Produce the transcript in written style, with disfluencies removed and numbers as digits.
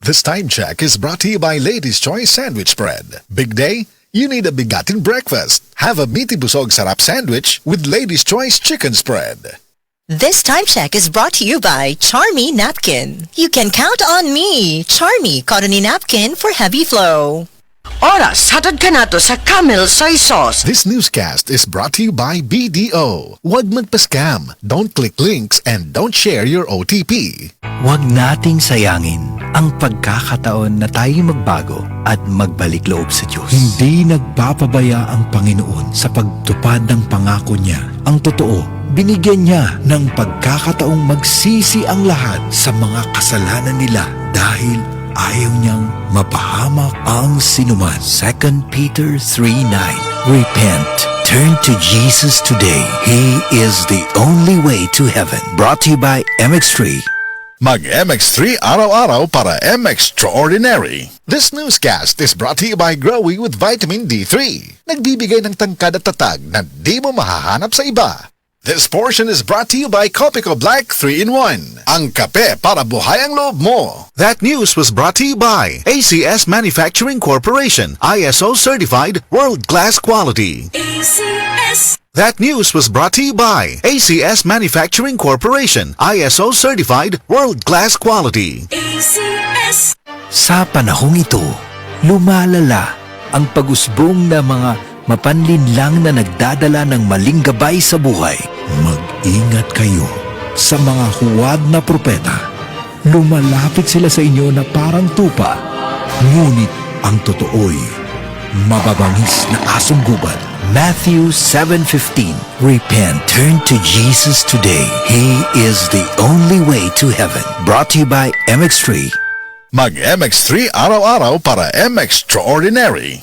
This time check is brought to you by Ladies' Choice Sandwich Bread. Big day? You need a bigatin breakfast. Have a meaty busog sarap sandwich with Ladies' Choice Chicken Spread. This time check is brought to you by Charmy Napkin. You can count on me, Charmy Cottony Napkin for heavy flow. Oras, hatod ka na to sa Camel Soy Sauce. This newscast is brought to you by BDO. Huwag magpa-scam. Don't click links and don't share your OTP. Huwag nating sayangin ang pagkakataon na tayo magbago at magbalik loob sa Diyos. Hindi nagpapabaya ang Panginoon sa pagtupad ng pangako niya. Ang totoo, binigyan niya ng pagkakataong magsisi ang lahat sa mga kasalanan nila dahil ayaw niyang mapahamak ang sinuman. 2 Peter 3:9. Repent. Turn to Jesus today. He is the only way to heaven. Brought to you by MX3. Mag-MX3 araw-araw para MX-Extraordinary. This newscast is brought to you by Growy with Vitamin D3. Nagbibigay ng tangkad at tatag na di mo mahahanap sa iba. This portion is brought to you by Copico Black 3-in-1. Ang kape para buhay ang loob mo. That news was brought to you by ACS Manufacturing Corporation. ISO certified world-class quality. ACS. That news was brought to you by ACS Manufacturing Corporation. ISO certified world-class quality. ACS. Sa panahong ito, lumalala ang pag-usbong na mga mapanlinlang na nagdadala ng maling gabay sa buhay. Mag-ingat kayo sa mga huwad na propeta. Lumalapit sila sa inyo na parang tupa, ngunit ang totoo'y mababangis na asong gubad. Matthew 7:15. Repent, turn to Jesus today. He is the only way to heaven. Brought to you by MX3. Mag-MX3 araw-araw para MX-Extraordinary.